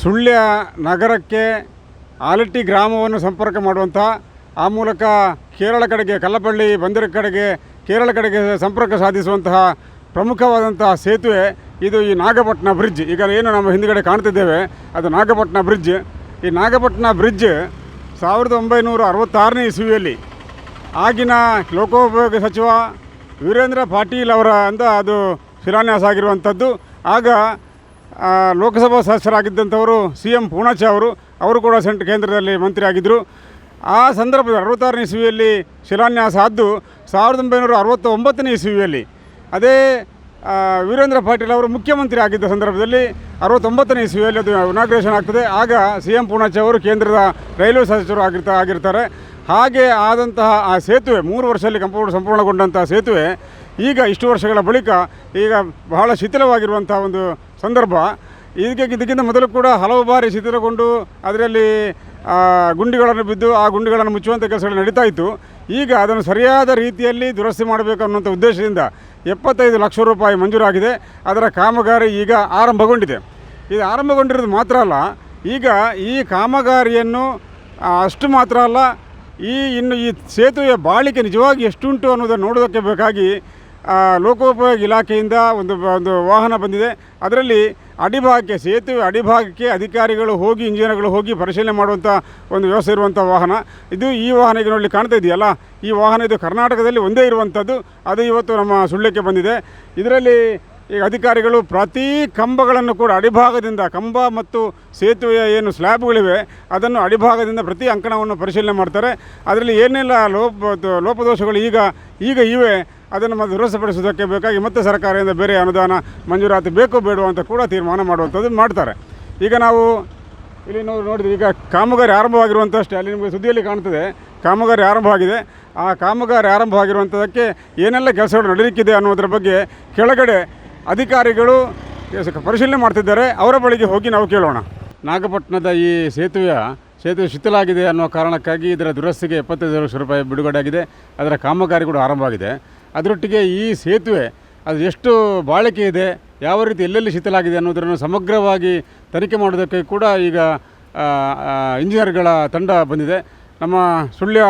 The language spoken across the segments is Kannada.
ಸುಳ್ಯ ನಗರಕ್ಕೆ ಆಲಟ್ಟಿ ಗ್ರಾಮವನ್ನು ಸಂಪರ್ಕ ಮಾಡುವಂಥ, ಆ ಮೂಲಕ ಕೇರಳ ಕಡೆಗೆ ಕಲ್ಲಪಳ್ಳಿ ಬಂದರ ಕಡೆಗೆ ಕೇರಳ ಕಡೆಗೆ ಸಂಪರ್ಕ ಸಾಧಿಸುವಂತಹ ಪ್ರಮುಖವಾದಂತಹ ಸೇತುವೆ ಇದು ಈ ನಾಗಪಟ್ಟಣ ಬ್ರಿಡ್ಜ್. ಈಗ ಏನು ನಮ್ಮ ಹಿಂದುಗಡೆ ಕಾಣ್ತಿದ್ದೇವೆ ಅದು ನಾಗಪಟ್ಟಣ ಬ್ರಿಡ್ಜ್. ಈ ನಾಗಪಟ್ಟಣ ಬ್ರಿಡ್ಜ್ 1966ನೇ ಇಸವಿಯಲ್ಲಿ ಆಗಿನ ಲೋಕೋಪಯೋಗಿ ಸಚಿವ ವೀರೇಂದ್ರ ಪಾಟೀಲ್ ಅವರ ಅಂತ ಅದು ಶಿಲಾನ್ಯಾಸ ಆಗಿರುವಂಥದ್ದು. ಆಗ ಲೋಕಸಭಾ ಸದಸ್ಯರಾಗಿದ್ದಂಥವರು CM ಪೂರ್ಣಚ್ಚ ಅವರು ಕೂಡ ಕೇಂದ್ರದಲ್ಲಿ ಮಂತ್ರಿ ಆಗಿದ್ದರು. ಆ ಸಂದರ್ಭದಲ್ಲಿ 66ನೇ ಇಸವಿಯಲ್ಲಿ ಶಿಲಾನ್ಯಾಸ ಆದ್ದು. 1969ನೇ ಇಸವಿಯಲ್ಲಿ ಅದೇ ವೀರೇಂದ್ರ ಪಾಟೀಲ್ ಅವರು ಮುಖ್ಯಮಂತ್ರಿ ಆಗಿದ್ದ ಸಂದರ್ಭದಲ್ಲಿ 69ನೇ ಇಸವಿಯಲ್ಲಿ ಅದು ಇನಾಗ್ರೇಷನ್ ಆಗ್ತದೆ. ಆಗ CM ಪೂರ್ಣಚ್ಚ ಅವರು ಕೇಂದ್ರದ ರೈಲ್ವೆ ಸಚಿವರು ಆಗಿರ್ತಾರೆ. ಹಾಗೆ ಆದಂತಹ ಆ ಸೇತುವೆ 3 ವರ್ಷದಲ್ಲಿ ಸಂಪೂರ್ಣಗೊಂಡಂತಹ ಸೇತುವೆ ಈಗ ಇಷ್ಟು ವರ್ಷಗಳ ಬಳಿಕ ಈಗ ಬಹಳ ಶಿಥಿಲವಾಗಿರುವಂಥ ಒಂದು ಸಂದರ್ಭ. ಇದಕ್ಕಿಂತ ಮೊದಲು ಕೂಡ ಹಲವು ಬಾರಿ ಶಿಥಿಲಗೊಂಡು ಅದರಲ್ಲಿ ಗುಂಡಿಗಳನ್ನು ಬಿದ್ದು ಆ ಗುಂಡಿಗಳನ್ನು ಮುಚ್ಚುವಂಥ ಕೆಲಸಗಳು ನಡೀತಾ ಇತ್ತು. ಈಗ ಅದನ್ನು ಸರಿಯಾದ ರೀತಿಯಲ್ಲಿ ದುರಸ್ತಿ ಮಾಡಬೇಕು ಅನ್ನುವಂಥ ಉದ್ದೇಶದಿಂದ 75 ಲಕ್ಷ ರೂಪಾಯಿ ಮಂಜೂರಾಗಿದೆ. ಅದರ ಕಾಮಗಾರಿ ಈಗ ಆರಂಭಗೊಂಡಿದೆ. ಇದು ಆರಂಭಗೊಂಡಿರೋದು ಮಾತ್ರ ಅಲ್ಲ, ಈಗ ಈ ಕಾಮಗಾರಿಯನ್ನು ಅಷ್ಟು ಮಾತ್ರ ಅಲ್ಲ, ಇನ್ನು ಈ ಸೇತುವೆಯ ಬಾಳಿಕೆ ನಿಜವಾಗಿ ಎಷ್ಟುಂಟು ಅನ್ನೋದನ್ನು ನೋಡೋದಕ್ಕೆ ಬೇಕಾಗಿ ಲೋಕೋಪಯೋಗಿ ಇಲಾಖೆಯಿಂದ ಒಂದು ವಾಹನ ಬಂದಿದೆ. ಅದರಲ್ಲಿ ಅಡಿಭಾಗಕ್ಕೆ, ಸೇತುವೆ ಅಡಿಭಾಗಕ್ಕೆ ಅಧಿಕಾರಿಗಳು ಹೋಗಿ, ಇಂಜಿನಿಯರ್ಗಳು ಹೋಗಿ ಪರಿಶೀಲನೆ ಮಾಡುವಂಥ ಒಂದು ವ್ಯವಸ್ಥೆ ಇರುವಂಥ ವಾಹನ ಇದು. ಈ ವಾಹನ ಈಗ ನೋಡಲಿಕ್ಕೆ ಕಾಣ್ತಾ ಇದೆಯಲ್ಲ, ಈ ವಾಹನ ಇದು ಕರ್ನಾಟಕದಲ್ಲಿ ಒಂದೇ ಇರುವಂಥದ್ದು. ಅದು ಇವತ್ತು ನಮ್ಮ ಸುಳ್ಯಕ್ಕೆ ಬಂದಿದೆ. ಇದರಲ್ಲಿ ಈಗ ಅಧಿಕಾರಿಗಳು ಪ್ರತಿ ಕಂಬಗಳನ್ನು ಕೂಡ ಅಡಿಭಾಗದಿಂದ, ಕಂಬ ಮತ್ತು ಸೇತುವೆಯ ಏನು ಸ್ಲ್ಯಾಬ್ಗಳಿವೆ ಅದನ್ನು ಅಡಿಭಾಗದಿಂದ ಪ್ರತಿ ಅಂಕಣವನ್ನು ಪರಿಶೀಲನೆ ಮಾಡ್ತಾರೆ. ಅದರಲ್ಲಿ ಏನೆಲ್ಲ ಲೋಪದೋಷಗಳು ಈಗ ಇವೆ ಅದನ್ನು ಮತ್ತೆ ದುರಸ್ತಿಪಡಿಸೋದಕ್ಕೆ ಬೇಕಾಗಿ ಮತ್ತೆ ಸರ್ಕಾರದಿಂದ ಬೇರೆ ಅನುದಾನ ಮಂಜೂರಾತಿ ಬೇಕೋ ಬೇಡೋ ಅಂತ ಕೂಡ ತೀರ್ಮಾನ ಮಾಡುವಂಥದ್ದು ಮಾಡ್ತಾರೆ. ಈಗ ನಾವು ಇಲ್ಲಿ ನೋಡಿದ್ವಿ, ಈಗ ಕಾಮಗಾರಿ ಆರಂಭವಾಗಿರುವಂಥಷ್ಟೇ ಅಲ್ಲಿ ನಿಮಗೆ ಸುದ್ದಿಯಲ್ಲಿ ಕಾಣ್ತದೆ ಕಾಮಗಾರಿ ಆರಂಭವಾಗಿದೆ. ಆ ಕಾಮಗಾರಿ ಆರಂಭವಾಗಿರುವಂಥದ್ದಕ್ಕೆ ಏನೆಲ್ಲ ಕೆಲಸಗಳು ನಡೆಯಲಿಕ್ಕಿದೆ ಅನ್ನೋದ್ರ ಬಗ್ಗೆ ಕೆಳಗಡೆ ಅಧಿಕಾರಿಗಳು ಪರಿಶೀಲನೆ ಮಾಡ್ತಿದ್ದಾರೆ. ಅವರ ಬಳಿಗೆ ಹೋಗಿ ನಾವು ಕೇಳೋಣ. ನಾಗಪಟ್ಟಣದ ಈ ಸೇತುವೆ ಶಿಥಿಲ ಆಗಿದೆ ಅನ್ನೋ ಕಾರಣಕ್ಕಾಗಿ ಇದರ ದುರಸ್ತಿಗೆ 75 ಲಕ್ಷ ರೂಪಾಯಿ ಬಿಡುಗಡೆ ಆಗಿದೆ. ಅದರ ಕಾಮಗಾರಿ ಕೂಡ ಆರಂಭವಾಗಿದೆ. ಅದರೊಟ್ಟಿಗೆ ಈ ಸೇತುವೆ ಅದು ಎಷ್ಟು ಬಾಳಿಕೆ ಇದೆ, ಯಾವ ರೀತಿ ಎಲ್ಲೆಲ್ಲಿ ಶಿಥಿಲ ಆಗಿದೆ ಅನ್ನೋದನ್ನು ಸಮಗ್ರವಾಗಿ ತನಿಖೆ ಮಾಡೋದಕ್ಕೆ ಕೂಡ ಈಗ ಇಂಜಿನಿಯರ್ಗಳ ತಂಡ ಬಂದಿದೆ. ನಮ್ಮ ಸುಳ್ಯ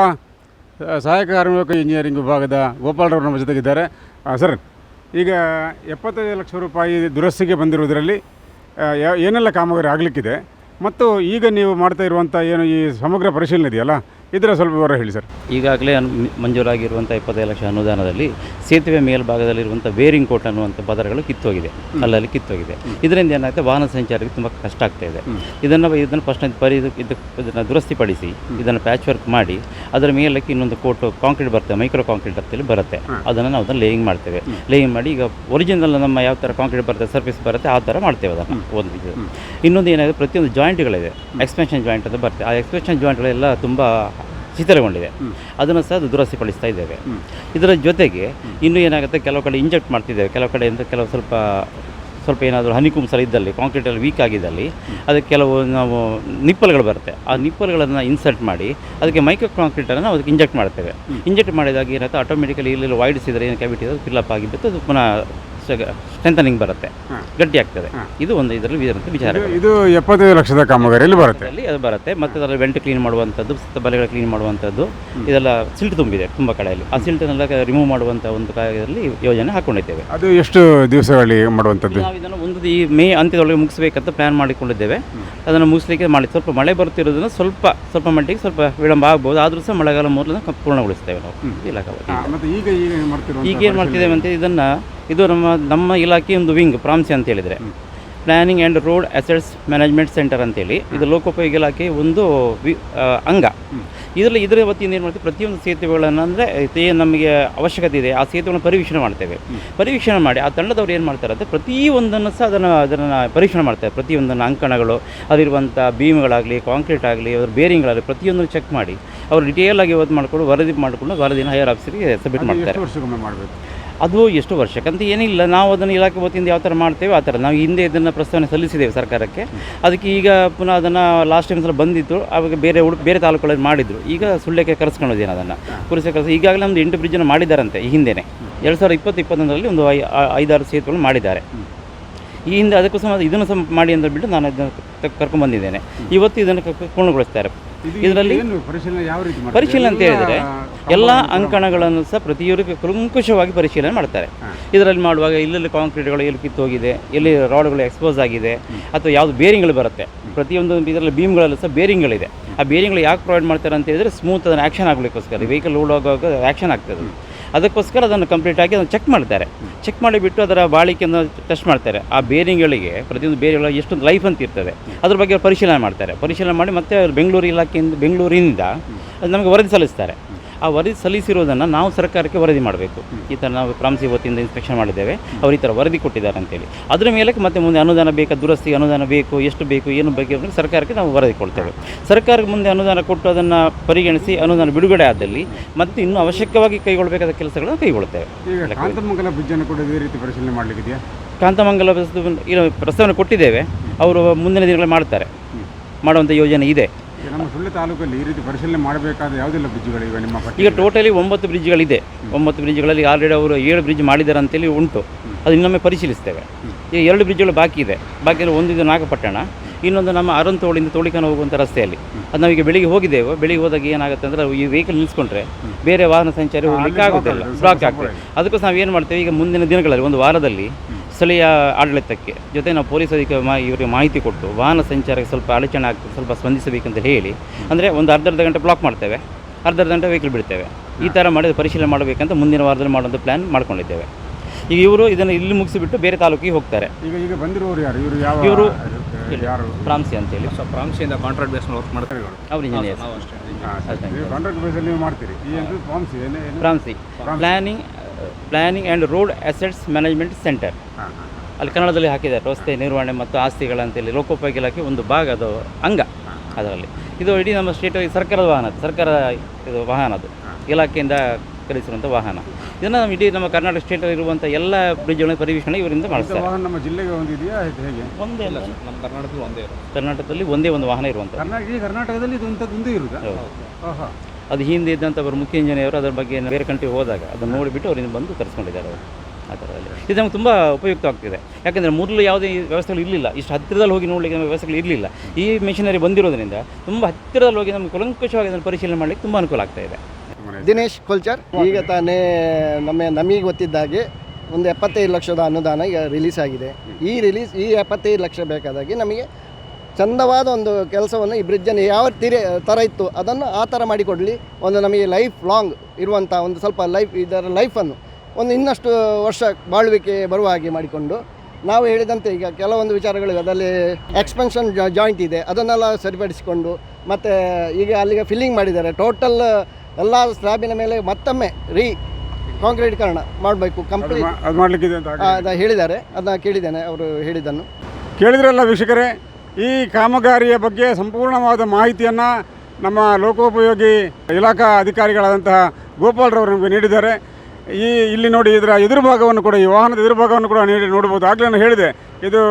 ಸಹಾಯಕ ಕಾರ್ಮಿಕ ಇಂಜಿನಿಯರಿಂಗ್ ವಿಭಾಗದ ಗೋಪಾಲರವರು ನಮ್ಮ ಜೊತೆಗಿದ್ದಾರೆ. ಸರ್, ಈಗ 75 ಲಕ್ಷ ರೂಪಾಯಿ ದುರಸ್ತಿಗೆ ಬಂದಿರುವುದರಲ್ಲಿ ಏನೆಲ್ಲ ಕಾಮಗಾರಿ ಆಗಲಿಕ್ಕಿದೆ ಮತ್ತು ಈಗ ನೀವು ಮಾಡ್ತಾ ಇರುವಂಥ ಏನು ಈ ಸಮಗ್ರ ಪರಿಶೀಲನೆ ಇದೆಯಲ್ಲ ಇದರ ಸ್ವಲ್ಪ ವಿವರ ಹೇಳಿ ಸರ್. ಈಗಾಗಲೇ ಮಂಜೂರಾಗಿರುವಂಥ 25 ಲಕ್ಷ ಅನುದಾನದಲ್ಲಿ ಸೇತುವೆ ಮೇಲ್ಭಾಗದಲ್ಲಿರುವಂಥ ಬೇರಿಂಗ್ ಕೋಟ್ ಅನ್ನುವಂಥ ಪದರಗಳು ಕಿತ್ತೋಗಿದೆ, ಅಲ್ಲಲ್ಲಿ ಕಿತ್ತೋಗಿದೆ. ಇದರಿಂದ ಏನಾಗುತ್ತೆ, ವಾಹನ ಸಂಚಾರಕ್ಕೆ ತುಂಬ ಕಷ್ಟ ಆಗ್ತಾ ಇದೆ. ಇದನ್ನು ಫಸ್ಟ್ ಇದನ್ನು ದುರಸ್ತಿಪಡಿಸಿ ಇದನ್ನು ಪ್ಯಾಚ್ ವರ್ಕ್ ಮಾಡಿ ಅದರ ಮೇಲಕ್ಕೆ ಇನ್ನೊಂದು ಕೋಟು ಕಾಂಕ್ರೀಟ್ ಬರ್ತದೆ, ಮೈಕ್ರೋ ಕಾಂಕ್ರೀಟ್ ಅಂತೇಳಿ ಬರುತ್ತೆ. ಅದನ್ನು ನಾವು ಅದನ್ನು ಲೇಯಿಂಗ್ ಮಾಡ್ತೇವೆ. ಲೇಯಿಂಗ್ ಮಾಡಿ ಈಗ ಒರಿಜಿನಲ್ ನಮ್ಮ ಯಾವ ಥರ ಕಾಂಕ್ರೀಟ್ ಬರುತ್ತೆ, ಸರ್ಫೇಸ್ ಬರುತ್ತೆ, ಆ ಥರ ಮಾಡ್ತೇವೆ ಅದನ್ನು. ಇನ್ನೊಂದು ಏನಾಗಿದೆ, ಪ್ರತಿಯೊಂದು ಜಾಯಿಂಟ್ಗಳಿದೆ, ಎಕ್ಸ್ಪೆನ್ಷನ್ ಜಾಯಿಂಟ್ ಅಂತ ಬರುತ್ತೆ. ಆ ಎಕ್ಸ್ಪೆನ್ಷನ್ ಜಾಯಿಂಟ್ಗಳೆಲ್ಲ ತುಂಬ ಶಿಥಿಲಗೊಂಡಿದೆ. ಅದನ್ನು ಸಹ ದುರಸ್ತಿಪಡಿಸ್ತಾ ಇದ್ದೇವೆ. ಇದರ ಜೊತೆಗೆ ಇನ್ನೂ ಏನಾಗುತ್ತೆ, ಕೆಲವು ಕಡೆ ಇಂಜೆಕ್ಟ್ ಮಾಡ್ತಿದ್ದೇವೆ. ಕೆಲವು ಕಡೆಯಿಂದ ಕೆಲವು ಸ್ವಲ್ಪ ಏನಾದರೂ ಹನಿಕುಂಸಲ ಇದ್ದಲ್ಲಿ, ಕಾಂಕ್ರೀಟಲ್ಲಿ ವೀಕ್ ಆಗಿದ್ದಲ್ಲಿ ಅದಕ್ಕೆ ಕೆಲವು ನಾವು ನಿಪ್ಪಲ್ಗಳು ಬರುತ್ತೆ. ಆ ನಿಪ್ಪಲ್ಗಳನ್ನು ಇನ್ಸರ್ಟ್ ಮಾಡಿ ಅದಕ್ಕೆ ಮೈಕ್ರೋ ಕಾಂಕ್ರೀಟನ್ನು ನಾವು ಅದಕ್ಕೆ ಇಂಜೆಕ್ಟ್ ಮಾಡ್ತೇವೆ. ಇಂಜೆಕ್ಟ್ ಮಾಡಿದಾಗ ಏನಾಗುತ್ತೆ, ಆಟೋಮೆಟಿಕಲಿ ಇಲ್ಲಿ ವೈಡಿಸಿದರೆ ಏನು ಕ್ಯಾವಿಟಿ ಅದು ಫಿಲ್ಲಪ್ ಆಗಿಬಿಟ್ಟು ಅದು ಪುನಃ ಸ್ಟ್ರೆಂಥನಿಂಗ್ ಬರುತ್ತೆ, ಗಟ್ಟಿ ಆಗ್ತದೆ. ಇದು ಒಂದು ಇದರಲ್ಲಿ ವಿಚಾರ. ಇದು 75 ಲಕ್ಷದ ಕಾಮಗಾರಿಯಲ್ಲಿ ಬರುತ್ತೆ, ಅದು ಬರುತ್ತೆ. ಮತ್ತು ಅದರಲ್ಲಿ ವೆಂಟ್ ಕ್ಲೀನ್ ಮಾಡುವಂಥದ್ದು, ಬಲೆಗಳ ಕ್ಲೀನ್ ಮಾಡುವಂಥದ್ದು, ಇದೆಲ್ಲ ಸಿಲ್ಟ್ ತುಂಬಿದೆ ತುಂಬ ಕಡೆಯಲ್ಲಿ. ಆ ಸಿಲ್ಟನ್ನೆಲ್ಲ ರಿಮೂವ್ ಮಾಡುವಂಥ ಒಂದು ಕಾರ್ಯದಲ್ಲಿ ಯೋಜನೆ ಹಾಕ್ಕೊಂಡಿದ್ದೇವೆ. ಅದು ಎಷ್ಟು ದಿವಸಗಳಲ್ಲಿ ಮಾಡುವಂಥದ್ದು? ನಾವು ಇದನ್ನು ಈ ಮೇ ಅಂತ್ಯದೊಳಗೆ ಮುಗಿಸಬೇಕಂತ ಪ್ಲ್ಯಾನ್ ಮಾಡಿಕೊಂಡಿದ್ದೇವೆ. ಅದನ್ನು ಮುಗಿಸಲಿಕ್ಕೆ ಸ್ವಲ್ಪ ಮಳೆ ಬರುತ್ತಿರೋದನ್ನು ಸ್ವಲ್ಪ ಮಟ್ಟಿಗೆ ಸ್ವಲ್ಪ ವಿಳಂಬ ಆಗ್ಬೋದು. ಆದರೂ ಸಹ ಮಳೆಗಾಲ ಮೊದಲನ್ನು ಪೂರ್ಣಗೊಳಿಸ್ತೇವೆ ನಾವು ಇಲಾಖೆ. ಈಗ ಏನು ಮಾಡ್ತಿದ್ದೇವೆ ಅಂತ ಇದು ನಮ್ಮ ಇಲಾಖೆ ಒಂದು ವಿಂಗ್, ಪ್ರಾಮ್ಸಿ ಅಂತ ಹೇಳಿದರೆ planning and road assets management centre ಅಂತೇಳಿ, ಇದು ಲೋಕೋಪಯೋಗಿ ಇಲಾಖೆ ಒಂದು ಅಂಗ. ಇದರ ವತಿಯಿಂದ ಏನು ಮಾಡ್ತೀವಿ, ಪ್ರತಿಯೊಂದು ಸೇತುವೆಗಳನ್ನು ಅಂದರೆ ಏನು ನಮಗೆ ಅವಶ್ಯಕತೆ ಇದೆ ಆ ಸೇತುವೆಗಳನ್ನು ಪರಿವೀಕ್ಷಣೆ ಮಾಡ್ತೇವೆ. ಪರಿವೀಕ್ಷಣೆ ಮಾಡಿ ಆ ತಂಡದವ್ರು ಏನು ಮಾಡ್ತಾರೆ ಅಂದರೆ ಪ್ರತಿಯೊಂದನ್ನು ಸಹ ಅದನ್ನು ಪರೀಕ್ಷಣೆ ಮಾಡ್ತಾರೆ. ಪ್ರತಿಯೊಂದನ್ನು ಅಂಕಣಗಳು, ಅದಿರುವಂಥ ಬೀಮ್ಗಳಾಗಲಿ, ಕಾಂಕ್ರೀಟ್ ಆಗಲಿ, ಅದರ ಬೇರಿಂಗ್ಗಳಾಗಲಿ ಪ್ರತಿಯೊಂದನ್ನು ಚೆಕ್ ಮಾಡಿ ಅವರು ಡಿಟೇಲ್ ಆಗಿ ವರದಿ ಮಾಡಿಕೊಂಡು ವರದಿನ ಹೈಯರ್ ಆಫೀಸರಿಗೆ ಸಬ್ಮಿಟ್ ಮಾಡ್ತಾರೆ. ಅದು ಎಷ್ಟು ವರ್ಷಕ್ಕಂತ ಏನಿಲ್ಲ, ನಾವು ಅದನ್ನು ಇಲಾಖೆ ವತಿಯಿಂದ ಯಾವ ಥರ ಮಾಡ್ತೇವೆ ಆ ಥರ. ನಾವು ಹಿಂದೆ ಇದನ್ನು ಪ್ರಸ್ತಾವನೆ ಸಲ್ಲಿಸಿದ್ದೇವೆ ಸರ್ಕಾರಕ್ಕೆ. ಅದಕ್ಕೆ ಈಗ ಪುನಃ ಅದನ್ನು ಲಾಸ್ಟ್ ಟೈಮ್ ಸಲ ಬಂದಿತ್ತು, ಆವಾಗ ಬೇರೆ ತಾಲೂಕುಗಳಲ್ಲಿ ಮಾಡಿದ್ರು. ಈಗ ಸುಳ್ಯಕ್ಕೆ ಕರೆಸ್ಕೊಂಡಿದ್ದೇನೆ ಅದನ್ನು ಈಗಾಗಲೇ ಒಂದು 8 ಬ್ರಿಡ್ಜನ್ನು ಮಾಡಿದ್ದಾರಂತೆ ಈ ಹಿಂದೆಯೇ. 2020-21ರಲ್ಲಿ ಒಂದು 5-6 ಸೇತುವೆಗಳು ಮಾಡಿದ್ದಾರೆ. ಈ ಹಿಂದೆ ಅದಕ್ಕೋಸ್ಕರ ಇದನ್ನು ಸಹ ಮಾಡಿ ಅಂತ ಬಿಟ್ಟು ನಾನು ಅದನ್ನು ಕರ್ಕೊಂಡ್ಬಂದಿದ್ದೇನೆ. ಇವತ್ತು ಇದನ್ನು ಪೂರ್ಣಗೊಳಿಸ್ತಾರೆ. ಇದರಲ್ಲಿ ಪರಿಶೀಲನೆ ಯಾವ ರೀತಿ ಮಾಡ್ತಾರೆ? ಪರಿಶೀಲನೆ ಅಂತ ಹೇಳಿದರೆ ಎಲ್ಲ ಅಂಕಣಗಳನ್ನು ಸಹ ಪ್ರತಿಯೊಬ್ಬರಿಗೆ ಕೂಲಂಕುಷವಾಗಿ ಪರಿಶೀಲನೆ ಮಾಡ್ತಾರೆ. ಇದರಲ್ಲಿ ಮಾಡುವಾಗ ಎಲ್ಲೆಲ್ಲಿ ಕಾಂಕ್ರೀಟ್ಗಳು ಎಲ್ಲಿ ಕಿತ್ತೋಗಿದೆ, ಎಲ್ಲಿ ರಾಡ್ಗಳು ಎಕ್ಸ್ಪೋಸ್ ಆಗಿದೆ, ಅಥವಾ ಯಾವುದು ಬೇರಿಂಗ್ಗಳು ಬರುತ್ತೆ. ಪ್ರತಿಯೊಂದು ಇದರಲ್ಲಿ ಬೀಮ್ಗಳಲ್ಲೂ ಸಹ ಬೇರಿಂಗ್ಗಳಿದೆ. ಆ ಬೇರಿಂಗ್ಗಳು ಯಾಕೆ ಪ್ರೊವೈಡ್ ಮಾಡ್ತಾರೆ ಅಂತ ಹೇಳಿದರೆ ಸ್ಮೂತ್ ಅದನ್ನು ಆ್ಯಕ್ಷನ್ ಆಗಲಿಕ್ಕೋಸ್ಕರ, ವೆಹಿಕಲ್ ಲೋಡ್ ಆಗುವಾಗ ಆ್ಯಕ್ಷನ್ ಆಗ್ತದೆ. ಅದಕ್ಕೋಸ್ಕರ ಅದನ್ನು ಕಂಪ್ಲೀಟಾಗಿ ಅದನ್ನು ಚೆಕ್ ಮಾಡ್ತಾರೆ. ಚೆಕ್ ಮಾಡಿಬಿಟ್ಟು ಅದರ ಬಾಳಿಕೆಯನ್ನು ಟೆಸ್ಟ್ ಮಾಡ್ತಾರೆ. ಆ ಬೇರಿಂಗ್ಗಳಿಗೆ ಪ್ರತಿಯೊಂದು ಬೇರಿಂಗ್ಗಳಿಗೆ ಎಷ್ಟೊಂದು ಲೈಫ್ ಅಂತ ಇರ್ತದೆ, ಅದ್ರ ಬಗ್ಗೆ ಅವ್ರು ಪರಿಶೀಲನೆ ಮಾಡ್ತಾರೆ. ಪರಿಶೀಲನೆ ಮಾಡಿ ಮತ್ತೆ ಬೆಂಗಳೂರಿನಿಂದ ನಮಗೆ ವರದಿ ಸಲ್ಲಿಸ್ತಾರೆ. ಆ ವರದಿ ಸಲ್ಲಿಸಿರೋದನ್ನು ನಾವು ಸರ್ಕಾರಕ್ಕೆ ವರದಿ ಮಾಡಬೇಕು. ಈ ಥರ ನಾವು ಪ್ರಾಂಸಿ ವತಿಯಿಂದ ಇನ್ಸ್ಪೆಕ್ಷನ್ ಮಾಡಿದ್ದೇವೆ, ಅವರು ಈ ಥರ ವರದಿ ಕೊಟ್ಟಿದ್ದಾರೆ ಅಂತೇಳಿ. ಅದರ ಮೇಲೆ ಮತ್ತೆ ಮುಂದೆ ಅನುದಾನ ಬೇಕಾ, ದುರಸ್ತಿಗೆ ಅನುದಾನ ಬೇಕು, ಎಷ್ಟು ಬೇಕು, ಏನು ಬಗ್ಗೆ ಸರ್ಕಾರಕ್ಕೆ ನಾವು ವರದಿ ಕೊಡ್ತೇವೆ. ಸರ್ಕಾರಕ್ಕೆ ಮುಂದೆ ಅನುದಾನ ಕೊಟ್ಟು ಅದನ್ನು ಪರಿಗಣಿಸಿ ಅನುದಾನ ಬಿಡುಗಡೆ ಆದಲ್ಲಿ ಮತ್ತೆ ಇನ್ನೂ ಅವಶ್ಯಕವಾಗಿ ಕೈಗೊಳ್ಳಬೇಕಾದ ಕೆಲಸಗಳನ್ನು ಕೈಗೊಳ್ತೇವೆ. ಈಗ ಕಾಂತಮಂಗಲ ಬ್ರಿಡ್ಜನ್ನು ಕೂಡ ಇದೇ ರೀತಿ ಪರಿಶೀಲನೆ ಮಾಡಲಿಕ್ಕಿದೆಯಾ? ಕಾಂತಮಂಗಲ ಪ್ರಸ್ತಾವನೆ ಕೊಟ್ಟಿದ್ದೇವೆ, ಅವರು ಮುಂದಿನ ದಿನಗಳಲ್ಲಿ ಮಾಡ್ತಾರೆ, ಮಾಡುವಂಥ ಯೋಜನೆ ಇದೆ. ನಮ್ಮ ಸುಳ್ಯ ತಾಲೂಕಲ್ಲಿ ಈ ರೀತಿ ಪರಿಶೀಲನೆ ಮಾಡಬೇಕಾದ ಯಾವುದೆಲ್ಲ ಬ್ರಿಡ್ಜ್ಗಳಿವೆ ನಿಮ್ಮ ಪಟ್ಟಿ? ಈಗ ಟೋಟಲಿ 9 ಬ್ರಿಡ್ಜ್ಗಳಿದೆ. 9 ಬ್ರಿಡ್ಜ್ಗಳಲ್ಲಿ ಆಲ್ರೆಡಿ ಅವರು 7 ಬ್ರಿಡ್ಜ್ ಮಾಡಿದ್ದಾರೆ ಅಂತೇಳಿ ಉಂಟು. ಅದು ಇನ್ನೊಮ್ಮೆ ಪರಿಶೀಲಿಸ್ತೇವೆ. ಈಗ 2 ಬ್ರಿಡ್ಜ್ಗಳು ಬಾಕಿ ಇದೆ. ಒಂದಿದ್ದು ನಾಗಪಟ್ಟಣ, ಇನ್ನೊಂದು ನಮ್ಮ ಅರಂತೋಳಿಂದ ತೋಳಿಕನ ಹೋಗುವಂಥ ರಸ್ತೆಯಲ್ಲಿ. ಅದು ನಾವೀಗ ಬೆಳಿಗ್ಗೆ ಹೋಗಿದ್ದೇವೆ. ಬೆಳಿಗ್ಗೆ ಹೋದಾಗ ಏನಾಗುತ್ತೆ ಅಂದರೆ ಈ ವೆಹಿಕಲ್ ನಿಲ್ಲಿಸ್ಕೊಂಡ್ರೆ ಬೇರೆ ವಾಹನ ಸಂಚಾರಿ ಹೋಗಲಿಕ್ಕೆ ಆಗೋದಿಲ್ಲ, ಬ್ಲಾಕ್ ಆಗ್ತದೆ. ಅದಕ್ಕೋಸ್ಕರ ನಾವು ಏನು ಮಾಡ್ತೇವೆ, ಈಗ ಮುಂದಿನ ದಿನಗಳಲ್ಲಿ ಒಂದು ವಾರದಲ್ಲಿ ಸ್ಥಳೀಯ ಆಡಳಿತಕ್ಕೆ ಜೊತೆ ನಾವು ಪೊಲೀಸ್ ಇವರಿಗೆ ಮಾಹಿತಿ ಕೊಟ್ಟು ವಾಹನ ಸಂಚಾರಕ್ಕೆ ಸ್ವಲ್ಪ ಅಡಚಣೆ ಆಗ್ತದೆ, ಸ್ವಲ್ಪ ಸ್ಪಂದಿಸಬೇಕಂತ ಹೇಳಿ, ಅಂದರೆ ಒಂದು ಅರ್ಧ ಗಂಟೆ ಬ್ಲಾಕ್ ಮಾಡ್ತೇವೆ, ಅರ್ಧ ಗಂಟೆ ವೆಹಿಕಲ್ ಬಿಡ್ತೇವೆ. ಈ ಥರ ಮಾಡಿದ ಪರಿಶೀಲನೆ ಮಾಡಬೇಕಂತ ಮುಂದಿನ ವಾರದಲ್ಲಿ ಮಾಡುವಂಥ ಪ್ಲ್ಯಾನ್ ಮಾಡ್ಕೊಂಡಿದ್ದೇವೆ. ಈಗ ಇವರು ಇದನ್ನು ಇಲ್ಲಿ ಮುಗಿಸಿಬಿಟ್ಟು ಬೇರೆ ತಾಲೂಕಿಗೆ ಹೋಗ್ತಾರೆ. ಈಗ ಬಂದಿರೋರು ಯಾರು? ಇವರು ಯಾರು? ಪ್ರಾಂಸಿ ಅಂತೇಳಿ. ಪ್ರಾಂಸಿಯಿಂದ ಕಾಂಟ್ರಾಕ್ಟ್ ಬೇಸ್ ವರ್ಕ್ ಮಾಡ್ತಾರೆ ಅವ್ರು ಇಂಜಿನಿಯರ್. ಕಾಂಟ್ರಾಕ್ಟ್ ಬೇಸಲ್ಲಿ ನೀವು ಮಾಡ್ತೀರಿ. ಈ ಒಂದು ಪ್ರಾಂಸಿ planning and road assets management centre. ಅಲ್ಲಿ ಕನ್ನಡದಲ್ಲಿ ಹಾಕಿದ್ದಾರೆ, ರಸ್ತೆ ನಿರ್ವಹಣೆ ಮತ್ತು ಆಸ್ತಿಗಳಂತೇಳಿ ಲೋಕೋಪಯೋಗಿ ಇಲಾಖೆ ಒಂದು ಭಾಗ, ಅದು ಅಂಗ ಅದರಲ್ಲಿ. ಇದು ಇಡೀ ನಮ್ಮ ಸ್ಟೇಟ್ ಸರ್ಕಾರದ ವಾಹನ, ಇದು ವಾಹನ, ಅದು ಇಲಾಖೆಯಿಂದ ಖರೀದಿಸಿರುವಂಥ ವಾಹನ. ಇದನ್ನು ಇಡೀ ನಮ್ಮ ಕರ್ನಾಟಕ ಸ್ಟೇಟಲ್ಲಿ ಇರುವಂಥ ಎಲ್ಲ ಬ್ರಿಡ್ಜ್ಗಳ ಪರಿವೀಕ್ಷಣೆ ಇವರಿಂದ ಮಾಡಿಸ್ತಾರೆ. ನಮ್ಮ ಜಿಲ್ಲೆಗೆ ಒಂದಿದೆಯಾ ಹೇಗೆ? ಒಂದೇ ಅಲ್ಲ, ನಮ್ಮ ಕರ್ನಾಟಕದಲ್ಲಿ ಒಂದೇ ಇರೋದು. ಕರ್ನಾಟಕದಲ್ಲಿ ಒಂದೇ ಒಂದು ವಾಹನ ಇರುವಂಥ. ಕರ್ನಾಟಕದಲ್ಲಿ ಇದು ಒಂದೇ ಇರುತ್ತಾ? ಅದು ಹಿಂದೆ ಇದ್ದಂಥವರು ಮುಖ್ಯ ಇಂಜಿನಿಯರ್ ಅದರ ಬಗ್ಗೆ ಬೇರೆ ಕಂಟ್ರಿಗೆ ಹೋದಾಗ ಅದನ್ನು ನೋಡಿಬಿಟ್ಟು ಅವರಿಂದ ಬಂದು ತರಿಸ್ಕೊಂಡಿದ್ದಾರೆ ಅವರು. ಆ ಥರದಲ್ಲಿ ಇದು ನಮ್ಗೆ ತುಂಬ ಉಪಯುಕ್ತವಾಗ್ತಿದೆ. ಯಾಕೆಂದರೆ ಮೊದಲು ಯಾವುದೇ ವ್ಯವಸ್ಥೆಗಳು ಇರಲಿಲ್ಲ, ಇಷ್ಟು ಹತ್ತಿರದಲ್ಲಿ ಹೋಗಿ ನೋಡಲಿಕ್ಕೆ ನಮ್ಮ ವ್ಯವಸ್ಥೆಗಳು ಇರಲಿಲ್ಲ. ಈ ಮೆಷಿನರಿ ಬಂದಿರೋದ್ರಿಂದ ತುಂಬ ಹತ್ತಿರದಲ್ಲಿ ಹೋಗಿ ನಮಗೆ ಕುಲಂಕುಷವಾಗಿ ಅದನ್ನು ಪರಿಶೀಲನೆ ಮಾಡಲಿಕ್ಕೆ ತುಂಬ ಅನುಕೂಲ ಆಗ್ತಾ ಇದೆ. ದಿನೇಶ್ ಕೊಲ್ಚರ್. ಈಗ ತಾನೇ ನಮಗೆ ಗೊತ್ತಿದ್ದಾಗೆ ಒಂದು 75 ಲಕ್ಷದ ಅನುದಾನ ಈಗ ರಿಲೀಸ್ ಆಗಿದೆ. ಈ 75 ಲಕ್ಷ ಬೇಕಾದಾಗಿ ನಮಗೆ ಚಂದವಾದ ಒಂದು ಕೆಲಸವನ್ನು ಈ ಬ್ರಿಡ್ಜನ್ನು ಯಾವ ಥರ ಇತ್ತು ಅದನ್ನು ಆ ಥರ ಮಾಡಿಕೊಡಲಿ. ಒಂದು ನಮಗೆ ಲೈಫ್ ಲಾಂಗ್ ಇರುವಂಥ ಒಂದು ಸ್ವಲ್ಪ ಇದರ ಲೈಫನ್ನು ಒಂದು ಇನ್ನಷ್ಟು ವರ್ಷ ಬಾಳ್ವಿಕೆ ಬರುವ ಹಾಗೆ ಮಾಡಿಕೊಂಡು, ನಾವು ಹೇಳಿದಂತೆ ಈಗ ಕೆಲವೊಂದು ವಿಚಾರಗಳು ಅದರಲ್ಲಿ ಎಕ್ಸ್ಪೆನ್ಷನ್ ಜಾಯಿಂಟ್ ಇದೆ, ಅದನ್ನೆಲ್ಲ ಸರಿಪಡಿಸಿಕೊಂಡು, ಮತ್ತು ಈಗ ಅಲ್ಲಿಗೆ ಫಿಲ್ಲಿಂಗ್ ಮಾಡಿದ್ದಾರೆ. ಟೋಟಲ್ ಎಲ್ಲ ಸ್ಲ್ಯಾಬಿನ ಮೇಲೆ ಮತ್ತೊಮ್ಮೆ ಕಾಂಕ್ರೀಟೀಕರಣ ಮಾಡಬೇಕು, ಕಂಪ್ಲೀಟ್ ಅದು ಮಾಡಲಿಕ್ಕಿದೆ ಅಂತ ಅದು ಹೇಳಿದ್ದಾರೆ. ಅದನ್ನು ಕೇಳಿದ್ದೇನೆ, ಅವರು ಹೇಳಿದ್ದನ್ನು ಕೇಳಿದ್ರಲ್ಲ ವೀಕ್ಷಕರೇ. ಈ ಕಾಮಗಾರಿಯ ಬಗ್ಗೆ ಸಂಪೂರ್ಣವಾದ ಮಾಹಿತಿಯನ್ನು ನಮ್ಮ ಲೋಕೋಪಯೋಗಿ ಇಲಾಖಾ ಅಧಿಕಾರಿಗಳಾದಂತಹ ಗೋಪಾಲ್ರವರು ನಮಗೆ ನೀಡಿದ್ದಾರೆ. ಇಲ್ಲಿ ನೋಡಿ, ಇದರ ಎದುರು ಭಾಗವನ್ನು ಕೂಡ, ಈ ವಾಹನದ ಎದುರು ಭಾಗವನ್ನು ಕೂಡ ನೋಡ್ಬೋದು. ಆಗಲೇ ನಾನು ಹೇಳಿದೆ, ಇದು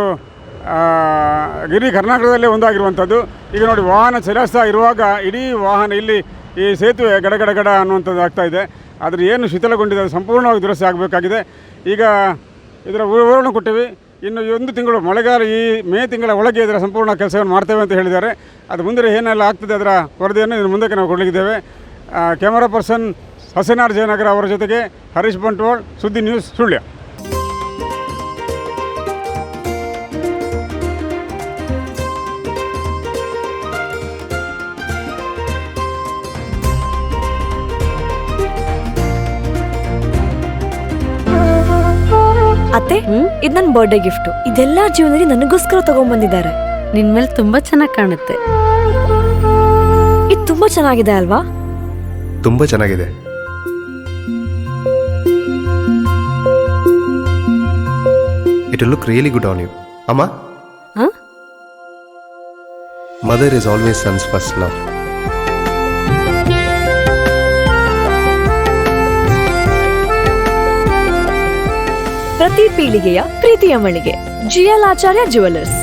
ಇಡೀ ಕರ್ನಾಟಕದಲ್ಲೇ ಒಂದಾಗಿರುವಂಥದ್ದು. ಈಗ ನೋಡಿ, ವಾಹನ ಚಲಿಸ್ತಾ ಇರುವಾಗ ಇಡೀ ವಾಹನ ಇಲ್ಲಿ ಈ ಸೇತುವೆ ಗಡ ಅನ್ನುವಂಥದ್ದು ಆಗ್ತಾಯಿದೆ. ಆದರೆ ಏನು ಶಿಥಿಲಗೊಂಡಿದೆ ಅದು ಸಂಪೂರ್ಣವಾಗಿ ದುರಸ್ತಿ ಆಗಬೇಕಾಗಿದೆ. ಈಗ ಇದರ ವಿವರಣೆ ಕೊಟ್ಟಿವಿ. ಇನ್ನು 1 ತಿಂಗಳು ಮಳೆಗಾಲ, ಈ ಮೇ ತಿಂಗಳ ಒಳಗೆ ಇದರ ಸಂಪೂರ್ಣ ಕೆಲಸವನ್ನು ಮಾಡ್ತೇವೆ ಅಂತ ಹೇಳಿದ್ದಾರೆ. ಅದು ಮುಂದೆ ಏನೆಲ್ಲ ಆಗ್ತದೆ ಅದರ ವರದಿಯನ್ನು ಇನ್ನು ಮುಂದಕ್ಕೆ ನಾವು ಕೊಡಲಿಕ್ಕಿದ್ದೇವೆ. ಕ್ಯಾಮರಾ ಪರ್ಸನ್ ಹಸನಾರ್ ಜಯನಗರ ಅವರ ಜೊತೆಗೆ ಹರೀಶ್ ಬಂಟ್ವಾಳ್, ಸುದ್ದಿ ನ್ಯೂಸ್, ಸುಳ್ಯ. ಅತ್ತೆ, ಇದು ನನ್ನ ಬರ್ಡೇ ಗಿಫ್ಟ್. ಇದೆಲ್ಲ ಜೀವನದಲ್ಲಿ ನನಗೋಸ್ಕರ ತಗೊಂಡ್ಬಂದಿದ್ದಾರೆ. ನಿನ್ ಮೇಲೆ ತುಂಬಾ ಚೆನ್ನಾಗಿ ಕಾಣುತ್ತೆ. ಇದು ತುಂಬಾ ಚೆನ್ನಾಗಿದೆ ಅಲ್ವಾ? ತುಂಬಾ ಚೆನ್ನಾಗಿದೆ. It will look really good on you. Amma? Huh? Mother is always son's first love. ಪ್ರತಿ ಪೀಳಿಗೆಯ ಪ್ರೀತಿಯ ಮಳಿಗೆ, GL ಆಚಾರ್ಯ ಜುವೆಲ್ಲರ್ಸ್.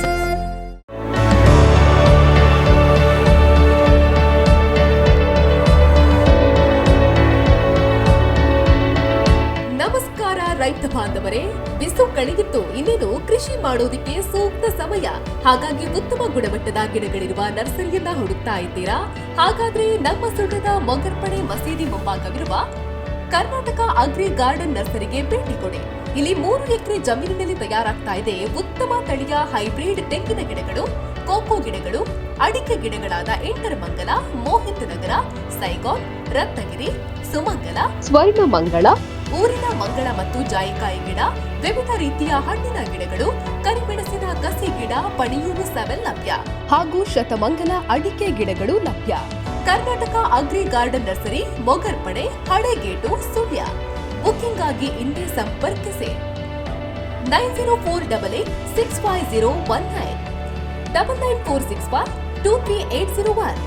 ನಮಸ್ಕಾರ ರೈತ ಬಾಂಧವರೇ, ಬಿಸು ಕಳೆದಿತ್ತು, ಇನ್ನೇನು ಕೃಷಿ ಮಾಡೋದಕ್ಕೆ ಸೂಕ್ತ ಸಮಯ. ಹಾಗಾಗಿ ಉತ್ತಮ ಗುಣಮಟ್ಟದ ಗಿಡಗಳಿರುವ ನರ್ಸರಿಯನ್ನ ಹುಡುಕ್ತಾ ಇದ್ದೀರಾ? ಹಾಗಾದ್ರೆ ನಮ್ಮ ಸುಳ್ಯದ ಮೊಗರ್ಪಡೆ ಮಸೀದಿ ಮುಂಭಾಗವಿರುವ ಕರ್ನಾಟಕ ಅಗ್ರಿ ಗಾರ್ಡನ್ ನರ್ಸರಿಗೆ ಭೇಟಿ ಕೊಡಿ. ಇಲ್ಲಿ 3 ಎಕರೆ ಜಮೀನಿನಲ್ಲಿ ತಯಾರಾಗ್ತಾ ಇದೆ ಉತ್ತಮ ತಳಿಯ ಹೈಬ್ರಿಡ್ ತೆಂಗಿನ ಗಿಡಗಳು, ಕೋಕೋ ಗಿಡಗಳು, ಅಡಿಕೆ ಗಿಡಗಳಾದ ಇಂಟರ್ಮಂಗಲ, ಮೋಹಿತ್ ನಗರ, ಸೈಗಾನ್, ರತ್ನಗಿರಿ, ಸುಮಂಗಲ, ಸ್ವರ್ಣ ಮಂಗಳ, ಊರಿನ ಮಂಗಳ ಮತ್ತು ಜಾಯಿಕಾಯಿ ಗಿಡ, ವಿವಿಧ ರೀತಿಯ ಹಣ್ಣಿನ ಗಿಡಗಳು, ಕರಿಮೆಣಸಿನ ಕಸಿ ಗಿಡ, ಪಣಿಯೂರು 7 ಲಭ್ಯ ಹಾಗೂ ಶತಮಂಗಲ ಅಡಿಕೆ ಗಿಡಗಳು ಲಭ್ಯ. Karnataka agri garden nursery, Mogarpade, Halegate, Sullia. Booking ಆಗಿ ಇಂದೇ ಸಂಪರ್ಕಿಸಿ 9048865019 99461 23801.